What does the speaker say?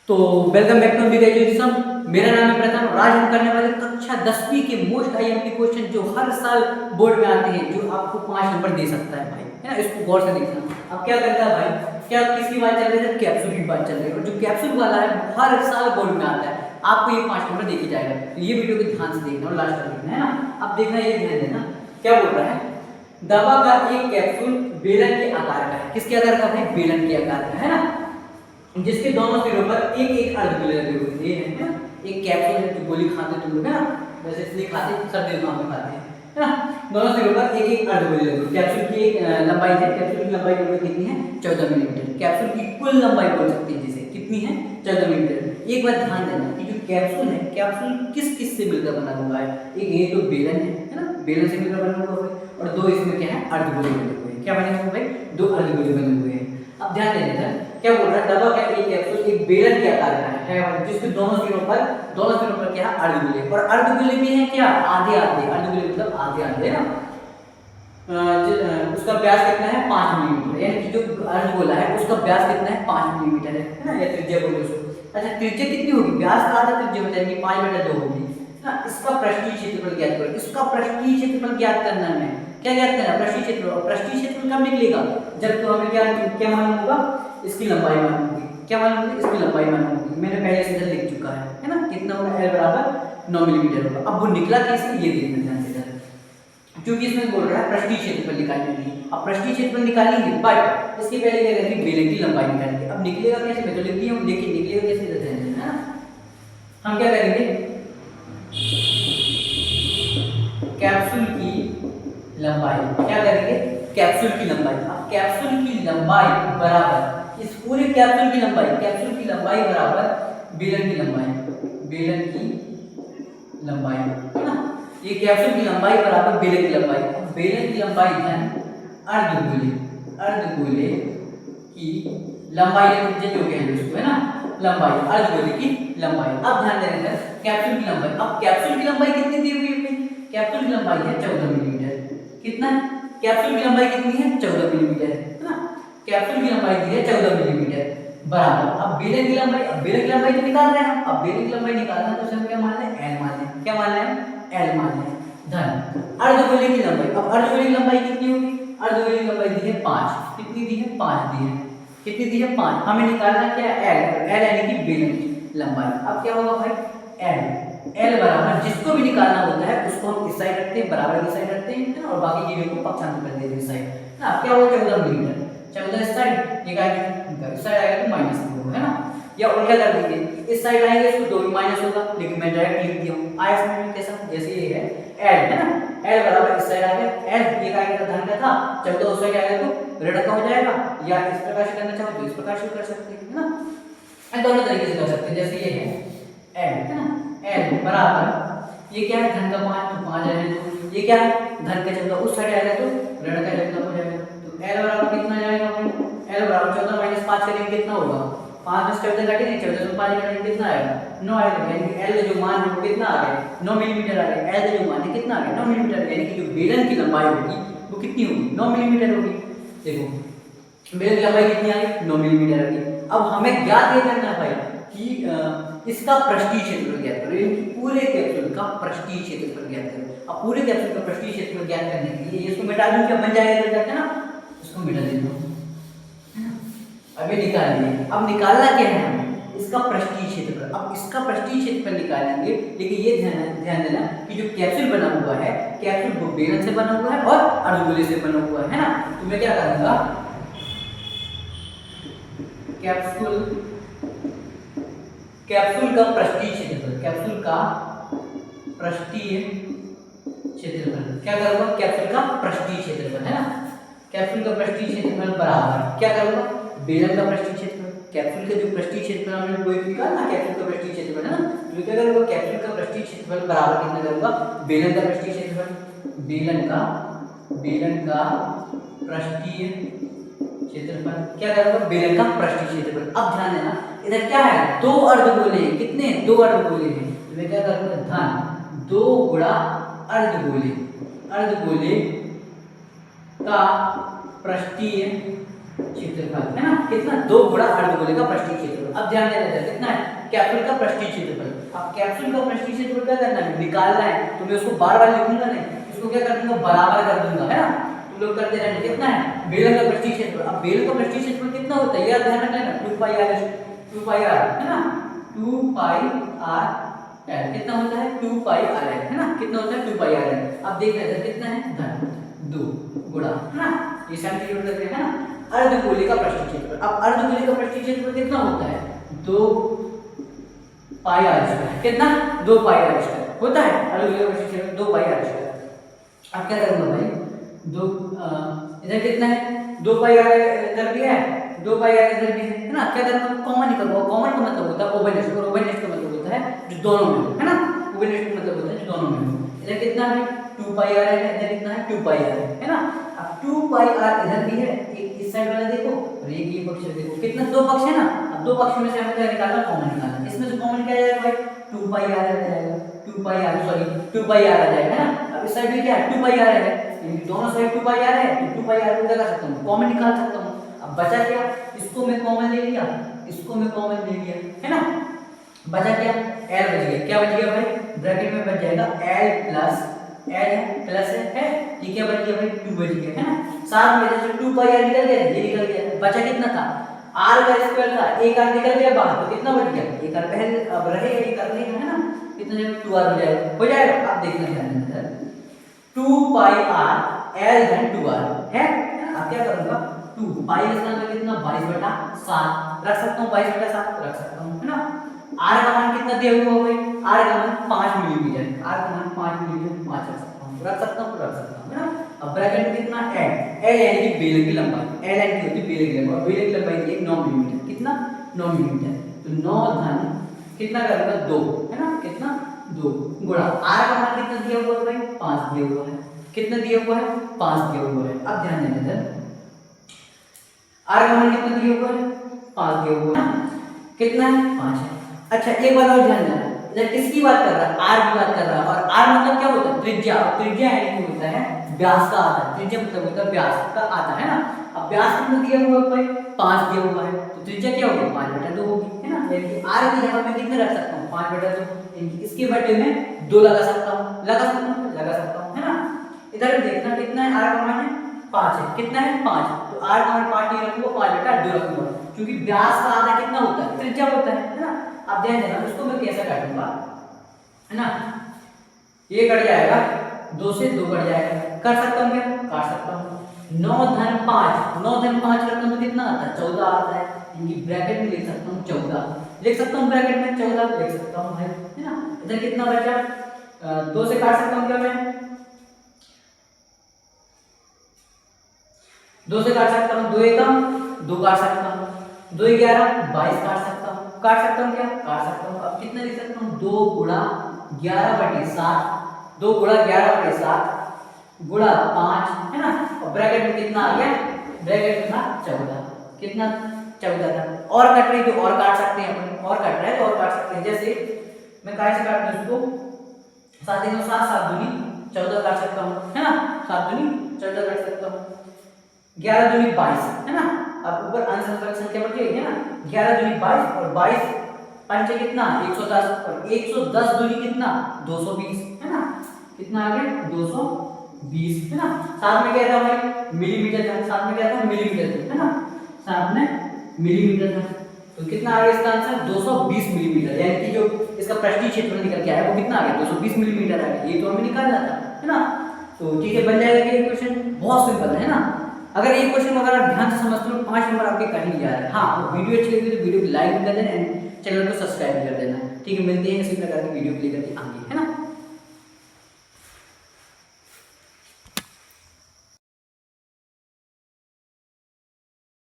तो welcome back to Big Education. मेरा नाम है प्रथम और आज हम करने वाले कक्षा 10वीं के मोस्ट आईएमपी क्वेश्चन जो हर साल बोर्ड में आते हैं, जो आपको 5 नंबर दे सकता है भाई, है ना। इसको गौर से देखना। अब क्या करता है भाई, क्या किसकी बात चल रही है? कैप्सूल की बात चल रही है, और जो कैप्सूल वाला है हर साल बोर्ड में आता है, आपको ये 5 नंबर देके जाएगा। तो ये वीडियो को ध्यान से देखना और लास्ट तक देखना, है ना। अब देखना, ये ध्यान देना क्या बोल रहा है। दवा का एक कैप्सूल बेलन के आकार का है। किसके आकार का है? बेलन के आकार का, है ना। जिसके दोनों सिरों पर एक एक अर्धगोले लगे हुए हैं, है ना। एक कैप्सूल है, तो गोली खाते तुम लोग, है ना, वैसे इसलिए खाते, सर्दी में हम खाते हैं, है ना। दोनों सिरों पर एक एक अर्धगोले लगे हुए। कैप्सूल की एक लंबाई है, कैप्सूल की लंबाई कितनी है? 14 मिलीमीटर। कैप्सूल की कुल लंबाई बोल सकते हैं जिसे, कितनी है? 14 मिलीमीटर। एक बात ध्यान देना कि जो कैप्सूल है, कैप्सूल किस किस से मिलकर बना हुआ है? एक ये तो बेलन है ना, बेलन से मिलकर बना हुआ है, और दो इसमें क्या है? अर्धगोले बने हुए हैं। क्या बने हुए भाई? दो अर्धगोले बने हुए हैं। अब ध्यान देना, क्या बोल रहा है, दवा का एक कैप्सूल एक बेलन के आकार का है, जिसके दोनों सिरों पर क्या है? अर्धगोले, और अर्धगोले भी है क्या? आधे आधे, अर्धगोले मतलब आधे आधे ना। उसका व्यास कितना है? 5 मिलीमीटर, यानी कि जो अर्धगोला है उसका व्यास कितना है? 5 मिलीमीटर है ना, या त्रिज्या बोलो उसको। अच्छा, त्रिज्या कितनी होगी? व्यास का आधा त्रिज्या होता है, यानी 5/2 होगी ना। इसका पृष्ठीय क्षेत्रफल ज्ञात करो। इसका पृष्ठीय क्षेत्रफल ज्ञात करना है, क्या ज्ञात करना है? पृष्ठीय क्षेत्रफल। पृष्ठीय क्षेत्रफल कब निकलेगा? जब तो हमें क्या मालूम होगा? इसकी लंबाई मालूम होगी। क्या मालूम होगी? इसकी लंबाई मालूम होगी। मैंने पहले से इधर लिख चुका है ना। कितना होगा? L बराबर 9 मिलीमीटर होगा। अब वो निकला कैसे, ये देखना ध्यान से, क्योंकि इसमें बोल रहा है पृष्ठीय क्षेत्रफल निकालने के लिए। अब पृष्ठीय क्षेत्रफल निकालेंगे, बट इसके पहले क्या करेंगे? बेलन की लंबाई निकालेंगे। अब निकलेगा कैसे? मैं तो लिख दिया हूं, लेकिन निकलेगा कैसे, ध्यान देना, है ना। हम क्या करेंगे? कैप्सूल की लंबाई, क्या करेंगे? कैप्सूल की लंबाई। अब कैप्सूल की लंबाई बराबर इस पूरे कैप्सूल की लंबाई बराबर बेलन की लंबाई, है ना। ये कैप्सूल की लंबाई बराबर बेलन की लंबाई। अब बेलन की लंबाई धन अर्धगोले की लंबाई जो कहेंगे उसको, है ना, लंबाई, अर्धगोले की लंबाई। अब ध्यान देना कैप्सूल की लंबाई। अब कैप्सूल की लंबाई कितनी दी हुई है? कैप्सूल की लंबाई है 14 मिलीमीटर। कितना? कैप्सूल की लंबाई कितनी है? 14 मिलीमीटर, है ना। कैप्सूल की लंबाई दी है 14 मिलीमीटर बराबर। अब बेलन की लंबाई, तो निकाल रहे हैं। अब बेलन की लंबाई निकालना है तो उसे क्या मान लें? L मान लें। क्या मान लें? L मान लें। धन अर्धगोले की लंबाई। अब अर्धगोले की लंबाई कितनी होगी? अर्धगोले की लंबाई दी है 5। कितनी दी है? 5 दी है। कितनी दी है? 5। हमें निकालना क्या है? L यानी कि बेलन की लंबाई। अब क्या होगा भाई? L बराबर, जिसको भी निकालना होता है उसको हम इस साइड रखते हैं, बराबर की साइड रखते हैं, और बाकी चीजों को पक्षांतर कर देते हैं इस साइड, है ना। क्या होगा? 14 मिलीमीटर। 14 इस साइड, ये आएगा इस साइड, आएगा तो माइनस होगा, है ना। या उल्टा कर देंगे, इस साइड आएंगे इसको 2 माइनस होगा, लेकिन मैं डायरेक्ट लिख दिया हूं। आया समझ में कैसा? जैसे ये है L, है ना। L बराबर इस साइड आ गया, L ये आएगा धन का था, 14 उस साइड आएगा तो ऋण का हो जाएगा। या इस प्रकार से करना चाहो तो इस प्रकार से कर सकते हैं, है ना। दोनों तरीके से कर सकते हैं। जैसे ये है L, है ना, L बराबर ये क्या है? धन का 5, तो 5 आएगा, तो ये क्या है? धन का 14 उस साइड आएगा तो ऋण का 14 हो जाएगा। तो L बराबर कितना जाएगा भाई? L बराबर 14 माइनस 5 करेंगे कितना होगा? 5 में से 14 काटेंगे, 14 में 5 काटेंगे कितना आएगा? 9 आएगा। यानी कि L का जो मान है वो कितना आ गया? 9 मिलीमीटर आ गया। L का जो मान है कितना आ गया? 9 मिलीमीटर। यानी कि जो बेलन की लंबाई होगी वो कितनी होगी? 9 मिलीमीटर होगी। देखो बेलन की लंबाई कितनी आ गई? 9 मिलीमीटर आ गई। अब हमें ज्ञात ये करना है भाई कि इसका पृष्ठीय क्षेत्रफल ज्ञात करो, यानी पूरे कैप्सूल का पृष्ठीय क्षेत्रफल ज्ञात करो। अब पूरे कैप्सूल का पृष्ठीय क्षेत्रफल ज्ञात करने के लिए इसको मिटा दूं, क्या बन जाएगा? है ना, इसको मिटा देता हूं। अब ये निकाल लिए। अब निकालना क्या है हमें? इसका पृष्ठीय क्षेत्रफल। अब इसका पृष्ठीय क्षेत्रफल निकालेंगे, लेकिन ये ध्यान देना कि जो कैप्सूल बना हुआ है, कैप्सूल वो बेलन से बना हुआ है और अर्धगोले से बना हुआ है ना। तो मैं क्या करूंगा? कैप्सूल का पृष्ठीय क्षेत्रफल, क्या करूंगा? कैप्सूल का पृष्ठीय क्षेत्रफल, है ना। कैप्सूल का पृष्ठीय क्षेत्रफल बराबर क्या करूंगा? बेलन का पृष्ठीय क्षेत्रफल। कैप्सूल का जो पृष्ठीय क्षेत्रफल हमने कोई निकालना, कैप्सूल का पृष्ठीय क्षेत्रफल, है ना। तो क्या करूंगा? कैप्सूल का पृष्ठीय क्षेत्रफल बराबर कितना करूंगा? बेलन का पृष्ठीय क्षेत्रफल। बेलन का पृष्ठीय क्षेत्रफल, क्या करूंगा? बेलन का पृष्ठीय क्षेत्रफल। अब ध्यान देना, इधर क्या है? 2 अर्धगोले हैं। कितने? 2 अर्धगोले हैं। तो मैं क्या करूंगा? धन 2 गुणा अर्धगोले का पृष्ठीय क्षेत्रफल, है ना। कितना? 2 गुणा अर्धगोले का पृष्ठीय क्षेत्रफल। अब ध्यान देना है कितना है कैप्सूल का पृष्ठीय क्षेत्रफल। अब कैप्सूल का पृष्ठीय क्षेत्रफल क्या करना है निकालना है, तो मैं उसको बार बार लिखूंगा नहीं, इसको क्या कर दूंगा बराबर कर दूंगा, है ना। तुम लोग करते रहना। कितना है बेलन का पृष्ठीय क्षेत्रफल। अब बेलन का पृष्ठीय क्षेत्रफल कितना होता है यार ध्यान रख लेना 2 पाई r, 2 पाई r है ना, 2 पाई r l कितना होता है 2 पाई r है ना, कितना होता है 2 पाई r। अब देख लेते हैं कितना है धन 2 गुणा, है ना, ये सेंटीमीटर करते हैं ना अर्धगोले का पृष्ठीय क्षेत्रफल। अब अर्धगोले का पृष्ठीय क्षेत्रफल कितना होता है 2 पाई r स्क्वायर। कितना 2 पाई r स्क्वायर होता है अर्धगोले का पृष्ठीय क्षेत्रफल 2 पाई r स्क्वायर। अब क्या करूंगा भाई 2 इधर कितना है 2 पाई r इधर भी है, 2 पाई r इधर भी है ना। क्या करूंगा कॉमन निकालूंगा। कॉमन का मतलब होता है ओवरलेप, और ओवरलेप का मतलब होता है जो दोनों में हो, है ना। ओवरलेप का मतलब होता है जो दोनों में हो। इधर कितना है 2 पाई r है, इधर कितना है 2 पाई r है ना। अब 2 पाई r इधर भी है, एक इस साइड वाला देखो और एक ये पक्ष देखो, कितना दो पक्ष है ना। अब दो पक्षों में से हमें क्या निकालना कॉमन निकालना। इसमें से कॉमन क्या आ जाएगा भाई 2 पाई r आ जाएगा, 2 पाई r सॉरी 2 पाई r आ जाएगा ना। अब इस साइड भी क्या है 2 पाई r है, यानी दोनों साइड 2 पाई r है, तो 2 पाई r को क्या कर सकता हूं कॉमन निकाल सकता हूं। अब बचा क्या, इसको मैं कॉमन ले लिया, इसको मैं कॉमन ले लिया, है ना। बचा क्या l बच गया। क्या बच गया भाई ब्रैकेट में बच जाएगा l प्लस l प्लस है, ये क्या बच गया भाई 2 बच गया, है ना। साथ में जैसे 2 पाई r निकल गया, ये निकल गया, बचा कितना था r का स्क्वायर था, एक r निकल गया बाहर, तो कितना बच गया एक r पहले अब रहेगा, एक r रहेगा, है ना। कितना जगह 2r हो जाएगा, हो जाएगा। आप देखना ध्यान से 2 पाई r l धन 2r है। अब क्या करूंगा 2 पाई का स्थान पे कितना 22/7 रख सकता हूं, 22/7 रख सकता हूं, है ना। r का मान कितना दिया हुआ है भाई, r का मान 5 मिलीमीटर, r का मान 5 मिलीमीटर 5 रख सकता हूं, है ना। अब ब्रैकेट में कितना l यानी कि बेलन की लंबाई, l यानी कि होती है बेलन की लंबाई, बेलन की लंबाई है 9 मिलीमीटर, कितना 9 मिलीमीटर, तो 9 धन कितना करूंगा 2, है ना, कितना 2 गुणा r का मान कितना दिया हुआ है भाई 5 दिया हुआ है, कितना दिया हुआ है 5 दिया हुआ है। अब ध्यान देना सर r का मान कितना दिया हुआ है 5 दिया हुआ है, कितना है 5 है। अच्छा एक बात और ध्यान देना, जब किसकी बात कर रहा है r की बात कर रहा है, और r मतलब क्या होता है त्रिज्या, त्रिज्या यानी कि होता है व्यास का आता है, त्रिज्या मतलब होता है व्यास का आता है ना। अब व्यास कितना दिया हुआ है भाई 5 दिया हुआ है, तो त्रिज्या क्या होगी 5/2 होगी, है ना। यानी कि r की जगह मैं कितने रख सकता हूं 5/2, यानी इसके बटे में 2 लगा सकता हूं, है ना। इधर देखना कितना है r का मान है 5 है, कितना है 5, तो r का मान 5 नहीं रखूंगा 5/2 रखूंगा, क्योंकि व्यास का आधा कितना होता है त्रिज्या होता है ना। अब ध्यान देना उसको मैं कैसे काटूंगा, है ना। ये कट जाएगा 2 से 2 कट जाएगा, कर सकता हूं क्या काट सकता हूं। 9 धन 5, 9 धन 5 करता हूं तो कितना आता है 14 आता है, यानी ब्रैकेट में लिख सकता हूं 14, लिख सकता हूं ब्रैकेट में 14 लिख सकता हूं भाई, है ना। इधर कितना बचा 2 से काट सकता हूं क्या मैं 2 से काट सकता हूं, 2 एकम 2 काट सकता हूं, 2 11 22 काट सकता हूं, क्या काट सकता हूं। अब कितना लिख सकता हूं 2 गुणा 11/7, 2 गुणा 11/7 गुणा 5, है ना। और ब्रैकेट में कितना आ गया ब्रैकेट में था 14, कितना 14 था। और कट रही तो और काट सकते हैं अपन, और कट रहा है तो और काट सकते हैं। जैसे मैं कैसे काटता हूं इसको 7 × 7 7 दूनी 14 काट सकता हूं, है ना, 7 दूनी 14 काट सकता हूं, 11 दूनी 22, है ना। अब ऊपर अंश संख्या बढ़ जाएगी, है ना, 11 दूनी 22 और 22 पंचे कितना 110 और 110 दूनी कितना 220, है ना, कितना आ गया 220, है ना। साथ में क्या था भाई मिलीमीटर था, साथ में क्या था मिलीमीटर था, है ना, साथ में मिलीमीटर था, तो कितना आ गया इसका आंसर 220 मिलीमीटर, यानी कि जो इसका पृष्ठीय क्षेत्रफल निकल के आया वो कितना आ गया 220 मिलीमीटर आ गया। ये तो हमें निकालना था, है ना। तो ठीक है बन जाएगा ये क्वेश्चन, बहुत सिंपल है ना। अगर एक क्वेश्चन अगर आप ध्यान से समझते हो 5 नंबर आपके कट ही जा रहे हैं। हाँ तो वीडियो अच्छी लगी तो वीडियो को लाइक कर देना एंड चैनल को सब्सक्राइब कर देना। ठीक है मिलते हैं इसी प्रकार की वीडियो को लेकर के आगे, है ना।